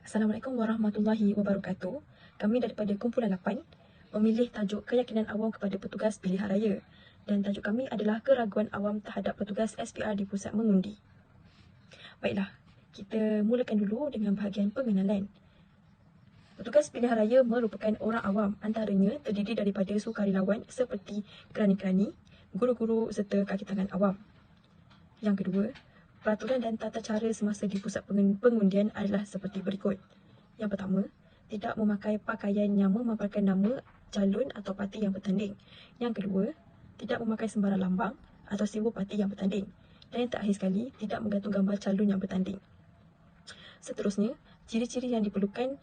Assalamualaikum warahmatullahi wabarakatuh. Kami daripada Kumpulan 8 memilih tajuk keyakinan awam kepada petugas pilihan raya dan tajuk kami adalah keraguan awam terhadap petugas SPR di pusat mengundi. Baiklah, kita mulakan dulu dengan bahagian pengenalan. Petugas pilihan raya merupakan orang awam, antaranya terdiri daripada sukarelawan seperti kerani-kerani, guru-guru serta kaki tangan awam. Yang kedua, peraturan dan tata cara semasa di pusat pengundian adalah seperti berikut. Yang pertama, tidak memakai pakaian yang memaparkan nama calon atau parti yang bertanding. Yang kedua, tidak memakai sembarang lambang atau simbol parti yang bertanding. Dan yang terakhir sekali, tidak menggantung gambar calon yang bertanding. Seterusnya, ciri-ciri yang diperlukan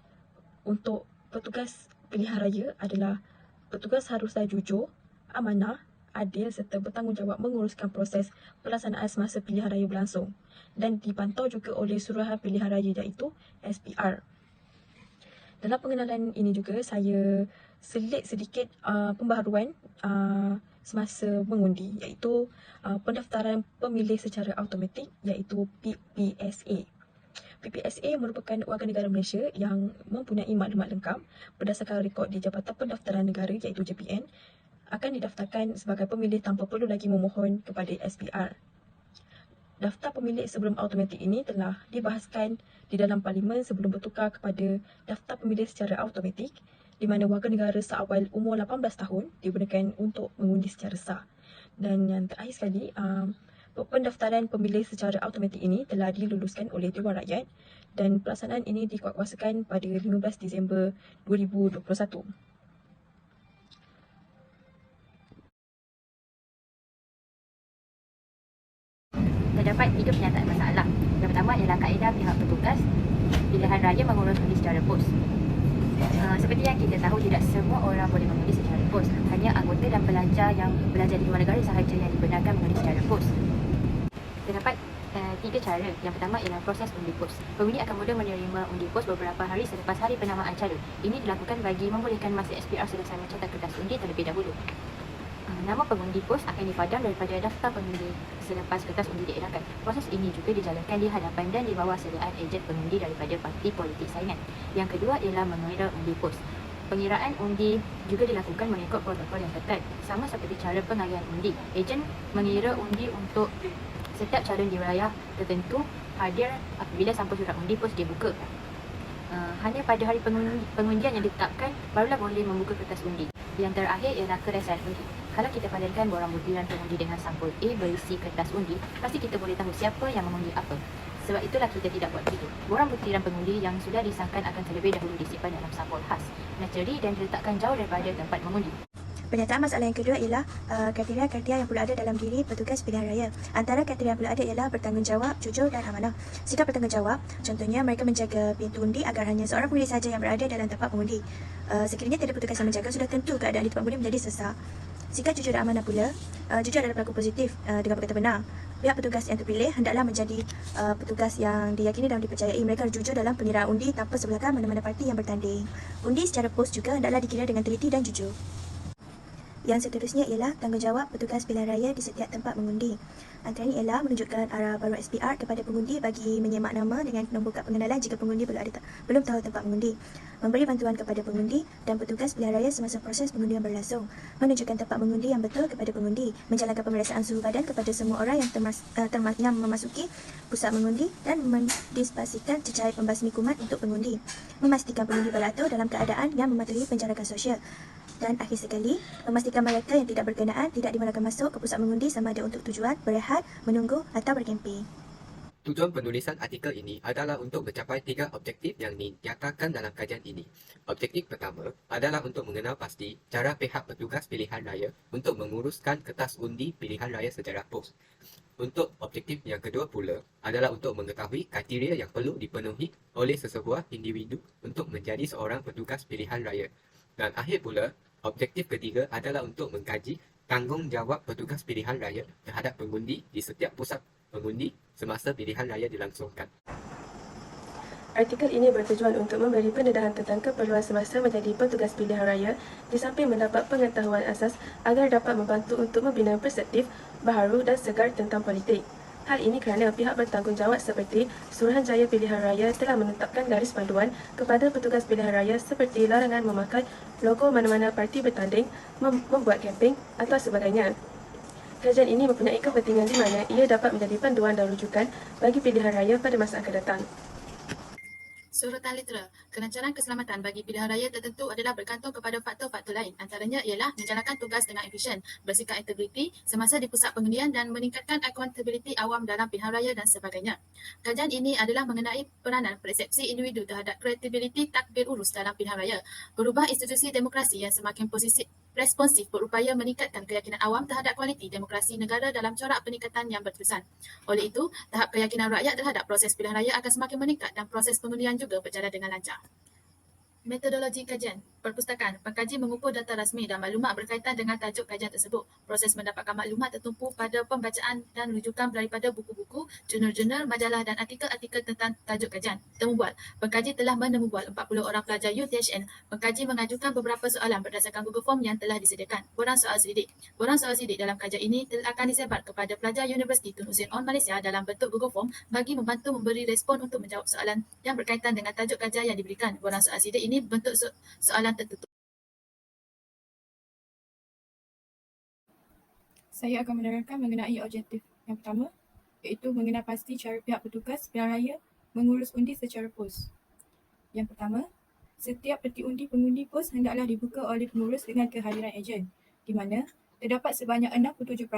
untuk petugas pilihan raya adalah petugas haruslah jujur, amanah, adil serta bertanggungjawab menguruskan proses pelaksanaan semasa pilihan raya berlangsung dan dipantau juga oleh suruhan pilihan raya iaitu SPR. Dalam pengenalan ini juga saya selit sedikit pembaharuan semasa mengundi iaitu pendaftaran pemilih secara automatik iaitu PPSA. PPSA merupakan warga negara Malaysia yang mempunyai maklumat lengkap berdasarkan rekod di Jabatan Pendaftaran Negara iaitu JPN akan didaftarkan sebagai pemilih tanpa perlu lagi memohon kepada SPR. Daftar pemilih sebelum automatik ini telah dibahaskan di dalam Parlimen sebelum bertukar kepada daftar pemilih secara automatik di mana warga negara seawal umur 18 tahun digunakan untuk mengundi secara sah. Dan yang terakhir sekali, pendaftaran pemilih secara automatik ini telah diluluskan oleh Dewan Rakyat dan pelaksanaan ini dikuatkuasakan pada 15 Disember 2021. Terdapat 3 penyataan masalah. Yang pertama ialah kaedah pihak petugas pilihan raya mengurus undi secara pos. Seperti yang kita tahu, tidak semua orang boleh mengundi secara pos. Hanya anggota dan pelajar yang belajar di luar negara sahaja yang dibenarkan mengundi secara pos. Terdapat 3 cara. Yang pertama ialah proses undi pos. Pengundi akan mula menerima undi pos beberapa hari selepas hari penamaan calon. Ini dilakukan bagi membolehkan masa SPR selesai mencetak kertas undi terlebih dahulu. Nama pengundi pos akan dipadam daripada daftar pengundi selepas kertas undi diedarkan. Proses ini juga dijalankan di hadapan dan di bawah sediaan ejen pengundi daripada parti politik saingan. Yang kedua ialah mengira undi pos. Pengiraan undi juga dilakukan mengikut protokol yang ketat. Sama seperti cara pengalihan undi, ejen mengira undi untuk setiap calon di wilayah tertentu hadir apabila sampul surat undi pos dibuka. Hanya pada hari pengundian yang ditetapkan barulah boleh membuka kertas undi. Yang terakhir ialah keresahan undi. Kalau kita padankan borang butiran pengundi dengan sampul A berisi kertas undi, pasti kita boleh tahu siapa yang mengundi apa. Sebab itulah kita tidak buat begitu. Borang butiran pengundi yang sudah disahkan akan terlebih dahulu disimpan dalam sampul khas, naturi dan diletakkan jauh daripada tempat mengundi. Pernyataan masalah yang kedua ialah kriteria yang perlu ada dalam diri petugas pilihan raya. Antara kriteria yang perlu ada ialah bertanggungjawab, jujur dan amanah. Sikap bertanggungjawab, contohnya mereka menjaga pintu undi agar hanya seorang pengundi sahaja yang berada dalam tempat mengundi. Sekiranya tiada petugas yang menjaga, sudah tentu keadaan di tempat mengundi menjadi sesak. Sikap jujur dan amanah pula, jujur adalah berlaku positif dengan berkata benar. Pihak petugas yang terpilih hendaklah menjadi petugas yang diyakini dan dipercayai. Mereka jujur dalam pengiraan undi tanpa sebelahkan mana-mana parti yang bertanding. Undi secara pos juga hendaklah dikira dengan teliti dan jujur. Yang seterusnya ialah tanggungjawab petugas pilihan raya di setiap tempat mengundi. Antaranya ialah menunjukkan arah baru SPR kepada pengundi bagi menyemak nama dengan nombor kad pengenalan jika pengundi belum tahu tempat mengundi. Memberi bantuan kepada pengundi dan petugas pilihan raya semasa proses pengundian berlangsung. Menunjukkan tempat mengundi yang betul kepada pengundi. Menjalankan pemeriksaan suhu badan kepada semua orang yang memasuki pusat mengundi dan mendisposisikan cecair pembasmi kuman untuk pengundi. Memastikan pengundi beratur dalam keadaan yang mematuhi penjarakan sosial. Dan akhir sekali, memastikan mereka yang tidak berkenaan tidak dimulakan masuk ke pusat mengundi sama ada untuk tujuan berehat, menunggu atau berkempen. Tujuan penulisan artikel ini adalah untuk mencapai 3 objektif yang dinyatakan dalam kajian ini. Objektif pertama adalah untuk mengenal pasti cara pihak petugas pilihan raya untuk menguruskan kertas undi pilihan raya secara pos. Untuk objektif yang kedua pula adalah untuk mengetahui kriteria yang perlu dipenuhi oleh sesebuah individu untuk menjadi seorang petugas pilihan raya. Dan akhir pula, objektif ketiga adalah untuk mengkaji tanggungjawab petugas pilihan raya terhadap pengundi di setiap pusat pengundi semasa pilihan raya dilangsungkan. Artikel ini bertujuan untuk memberi pendedahan tentang keperluan semasa menjadi petugas pilihan raya di samping mendapat pengetahuan asas agar dapat membantu untuk membina perspektif baharu dan segar tentang politik. Hal ini kerana pihak bertanggungjawab seperti Suruhanjaya Pilihan Raya telah menetapkan garis panduan kepada petugas pilihan raya seperti larangan memakai logo mana-mana parti bertanding, membuat kemping atau sebagainya. Kajian ini mempunyai kepentingan di mana ia dapat menjadi panduan dan rujukan bagi pilihan raya pada masa akan datang. Sorotan litera, kelancaran keselamatan bagi pilihan raya tertentu adalah bergantung kepada faktor-faktor lain. Antaranya ialah menjalankan tugas dengan efisien, bersikap integriti semasa di pusat pengundian dan meningkatkan accountability awam dalam pilihan raya dan sebagainya. Kajian ini adalah mengenai peranan persepsi individu terhadap kredibiliti takbir urus dalam pilihan raya. Berubah institusi demokrasi yang semakin responsif berupaya meningkatkan keyakinan awam terhadap kualiti demokrasi negara dalam corak peningkatan yang berterusan. Oleh itu, tahap keyakinan rakyat terhadap proses pilihan raya akan semakin meningkat dan proses pengundian juga berjalan dengan lancar. Metodologi kajian. Perpustakaan. Pengkaji mengumpul data rasmi dan maklumat berkaitan dengan tajuk kajian tersebut. Proses mendapatkan maklumat tertumpu pada pembacaan dan rujukan daripada buku-buku, jurnal-jurnal, majalah dan artikel-artikel tentang tajuk kajian. Temu bual. Pengkaji telah menemu bual 40 orang pelajar UTHN. Pengkaji mengajukan beberapa soalan berdasarkan Google Form yang telah disediakan. Borang soal sidik. Borang soal sidik dalam kajian ini akan disebar kepada pelajar Universiti Tun Hussein On Malaysia dalam bentuk Google Form bagi membantu memberi respon untuk menjawab soalan yang berkaitan dengan tajuk kajian yang diberikan. Borang soal sidik ini bentuk soalan tertutup. Saya akan menerangkan mengenai objektif yang pertama, iaitu mengenal pasti cara pihak petugas pilihan raya mengurus undi secara pos. Yang pertama, setiap peti undi pengundi pos hendaklah dibuka oleh pengurus dengan kehadiran ejen, di mana terdapat sebanyak 67%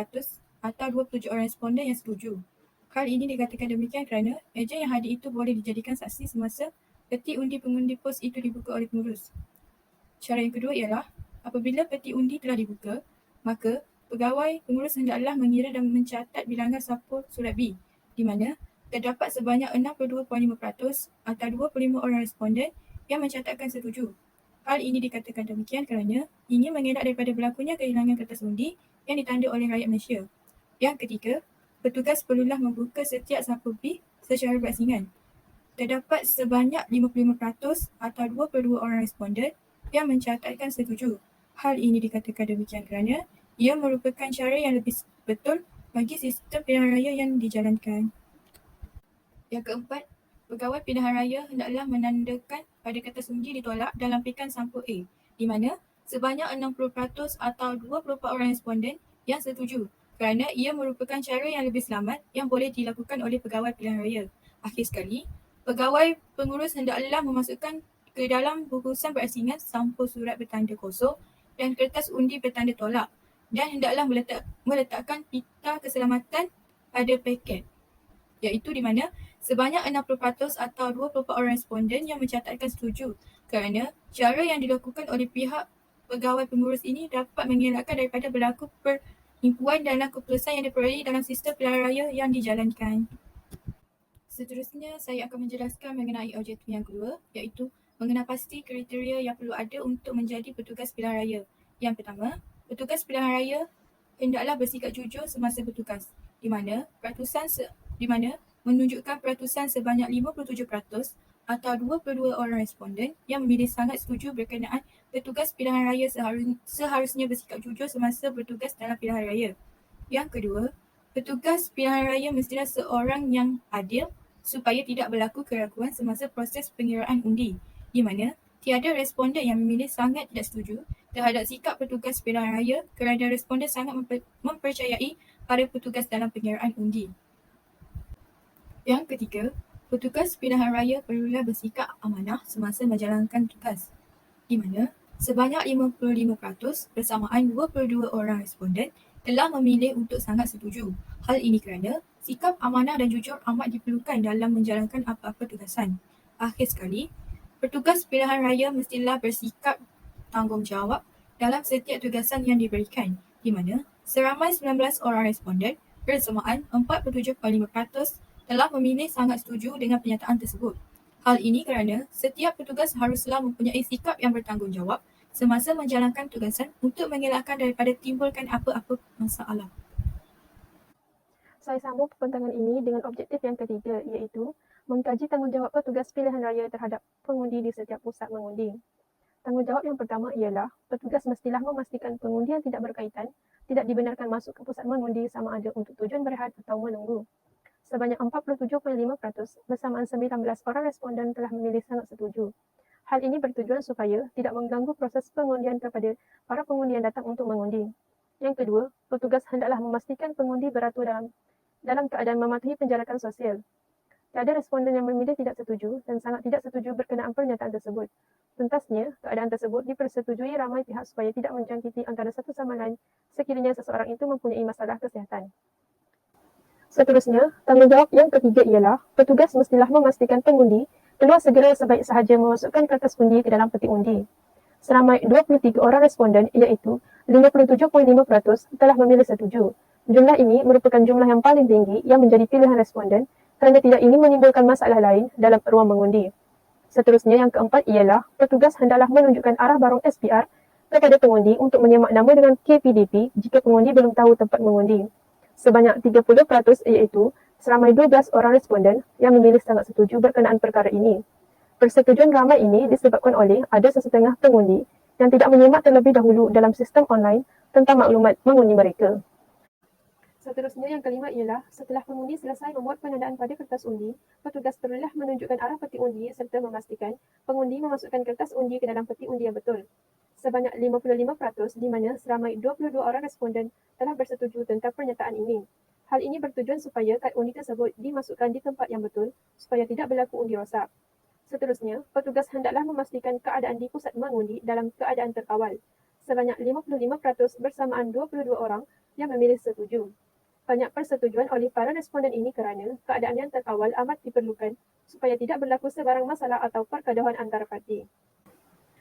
atau 27 orang responden yang setuju. Hal ini dikatakan demikian kerana ejen yang hadir itu boleh dijadikan saksi semasa peti undi pengundi pos itu dibuka oleh pengurus. Cara yang kedua ialah, apabila peti undi telah dibuka, maka pegawai pengurus hendaklah mengira dan mencatat bilangan sampul surat B, di mana terdapat sebanyak 62.5% atau 25 orang responden yang mencatatkan setuju. Hal ini dikatakan demikian kerana ingin mengelak daripada berlakunya kehilangan kertas undi yang ditanda oleh rakyat Malaysia. Yang ketiga, petugas perlulah membuka setiap sampul B secara berasingan. Terdapat sebanyak 55% atau 22 orang responden yang mencatatkan setuju. Hal ini dikatakan demikian kerana ia merupakan cara yang lebih betul bagi sistem pilihan raya yang dijalankan. Yang keempat, pegawai pilihan raya hendaklah menandakan pada kertas undi ditolak dan lampikan sampul A, di mana sebanyak 60% atau 24 orang responden yang setuju kerana ia merupakan cara yang lebih selamat yang boleh dilakukan oleh pegawai pilihan raya. Akhir sekali, pegawai pengurus hendaklah memasukkan ke dalam bungkusan berasingan sampul surat bertanda kosong dan kertas undi bertanda tolak dan hendaklah meletakkan pita keselamatan pada paket, iaitu di mana sebanyak 60% atau 24 orang responden yang mencatatkan setuju kerana cara yang dilakukan oleh pihak pegawai pengurus ini dapat mengelakkan daripada berlaku penipuan dalam keputusan yang diperolehi dalam sistem pilihan raya yang dijalankan. Seterusnya, saya akan menjelaskan mengenai objektif yang kedua, iaitu mengenal pasti kriteria yang perlu ada untuk menjadi petugas pilihan raya. Yang pertama, petugas pilihan raya hendaklah bersikap jujur semasa bertugas, di mana menunjukkan peratusan sebanyak 57% atau 22 orang responden yang memilih sangat setuju berkenaan petugas pilihan raya seharusnya bersikap jujur semasa bertugas dalam pilihan raya. Yang kedua, petugas pilihan raya mestilah seorang yang adil supaya tidak berlaku keraguan semasa proses pengiraan undi, di mana tiada responden yang memilih sangat tidak setuju terhadap sikap petugas pilihan raya kerana responden sangat mempercayai pada petugas dalam pengiraan undi. Yang ketiga, petugas pilihan raya perlulah bersikap amanah semasa menjalankan tugas, di mana sebanyak 55% bersamaan 22 orang responden telah memilih untuk sangat setuju. Hal ini kerana sikap amanah dan jujur amat diperlukan dalam menjalankan apa-apa tugasan. Akhir sekali, petugas pilihan raya mestilah bersikap tanggungjawab dalam setiap tugasan yang diberikan, di mana seramai 19 orang responden bersamaan 47.5% telah memilih sangat setuju dengan pernyataan tersebut. Hal ini kerana setiap petugas haruslah mempunyai sikap yang bertanggungjawab semasa menjalankan tugasan untuk mengelakkan daripada timbulkan apa-apa masalah. Saya sambung perbentangan ini dengan objektif yang ketiga, iaitu mengkaji tanggungjawab petugas pilihan raya terhadap pengundi di setiap pusat mengundi. Tanggungjawab yang pertama ialah petugas mestilah memastikan pengundian tidak berkaitan, tidak dibenarkan masuk ke pusat mengundi sama ada untuk tujuan berehat atau menunggu. Sebanyak 47.5% bersamaan 19 orang responden telah memilih sangat setuju. Hal ini bertujuan supaya tidak mengganggu proses pengundian kepada para pengundi yang datang untuk mengundi. Yang kedua, petugas hendaklah memastikan pengundi beratur dalam keadaan mematuhi penjarakan sosial. Tiada responden yang memilih tidak setuju dan sangat tidak setuju berkenaan pernyataan tersebut. Tuntasnya, keadaan tersebut dipersetujui ramai pihak supaya tidak menjangkiti antara satu sama lain sekiranya seseorang itu mempunyai masalah kesihatan. Seterusnya, tanggungjawab yang ketiga ialah petugas mestilah memastikan pengundi keluar segera sebaik sahaja memasukkan kertas undi ke dalam peti undi. Seramai 23 orang responden iaitu 57.5% telah memilih setuju. Jumlah ini merupakan jumlah yang paling tinggi yang menjadi pilihan responden kerana tidak ingin menimbulkan masalah lain dalam ruang mengundi. Seterusnya yang keempat ialah petugas hendaklah menunjukkan arah barang SPR kepada pengundi untuk menyemak nama dengan KPDP jika pengundi belum tahu tempat mengundi. Sebanyak 30% iaitu seramai 12 orang responden yang memilih sangat setuju berkenaan perkara ini. Persetujuan ramai ini disebabkan oleh ada sesetengah pengundi yang tidak menyimak terlebih dahulu dalam sistem online tentang maklumat mengundi mereka. Seterusnya yang kelima ialah setelah pengundi selesai membuat penandaan pada kertas undi, petugas perlulah menunjukkan arah peti undi serta memastikan pengundi memasukkan kertas undi ke dalam peti undi yang betul. Sebanyak 55% di mana seramai 22 orang responden telah bersetuju tentang pernyataan ini. Hal ini bertujuan supaya kad undi tersebut dimasukkan di tempat yang betul supaya tidak berlaku undi rosak. Seterusnya, petugas hendaklah memastikan keadaan di pusat mengundi dalam keadaan terkawal. Sebanyak 55% bersamaan 22 orang yang memilih setuju. Banyak persetujuan oleh para responden ini kerana keadaan yang terkawal amat diperlukan supaya tidak berlaku sebarang masalah atau pergaduhan antara parti.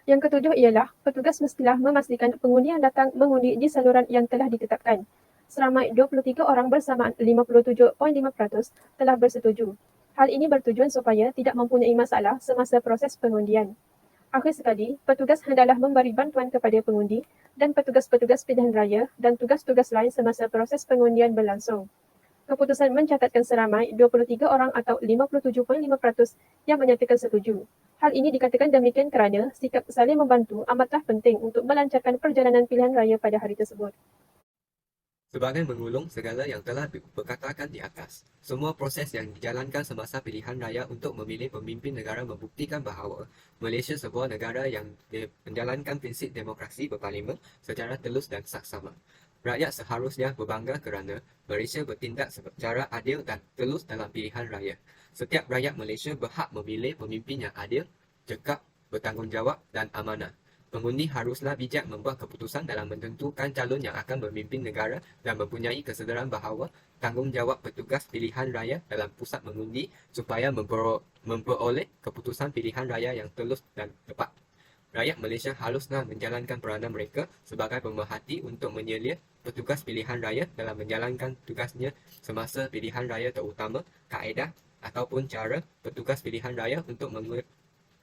Yang ketujuh ialah petugas mestilah memastikan pengundi yang datang mengundi di saluran yang telah ditetapkan. Seramai 23 orang bersamaan 57.5% telah bersetuju. Hal ini bertujuan supaya tidak mempunyai masalah semasa proses pengundian. Akhir sekali, petugas hendaklah memberi bantuan kepada pengundi dan petugas-petugas pilihan raya dan tugas-tugas lain semasa proses pengundian berlangsung. Keputusan mencatatkan seramai 23 orang atau 57.5% yang menyatakan setuju. Hal ini dikatakan demikian kerana sikap saling membantu amatlah penting untuk melancarkan perjalanan pilihan raya pada hari tersebut. Sebagai mengulung segala yang telah berkatakan di atas, semua proses yang dijalankan semasa pilihan raya untuk memilih pemimpin negara membuktikan bahawa Malaysia sebuah negara yang menjalankan prinsip demokrasi berparlimen secara telus dan saksama. Rakyat seharusnya berbangga kerana Malaysia bertindak secara adil dan telus dalam pilihan raya. Setiap rakyat Malaysia berhak memilih pemimpin yang adil, cekap, bertanggungjawab dan amanah. Pengundi haruslah bijak membuat keputusan dalam menentukan calon yang akan memimpin negara dan mempunyai kesedaran bahawa tanggungjawab petugas pilihan raya dalam pusat mengundi supaya memperoleh keputusan pilihan raya yang telus dan tepat. Rakyat Malaysia haruslah menjalankan peranan mereka sebagai pemerhati untuk menyelia petugas pilihan raya dalam menjalankan tugasnya semasa pilihan raya, terutama kaedah ataupun cara petugas pilihan raya untuk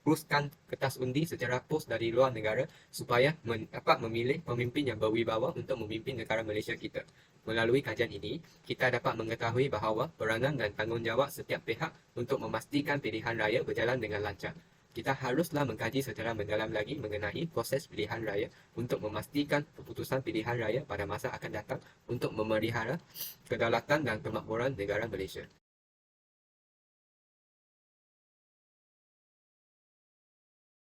uruskan kertas undi secara pos dari luar negara supaya dapat memilih pemimpin yang berwibawa untuk memimpin negara Malaysia kita. Melalui kajian ini, kita dapat mengetahui bahawa peranan dan tanggungjawab setiap pihak untuk memastikan pilihan raya berjalan dengan lancar. Kita haruslah mengkaji secara mendalam lagi mengenai proses pilihan raya untuk memastikan keputusan pilihan raya pada masa akan datang untuk memelihara kedaulatan dan kemakmuran negara Malaysia.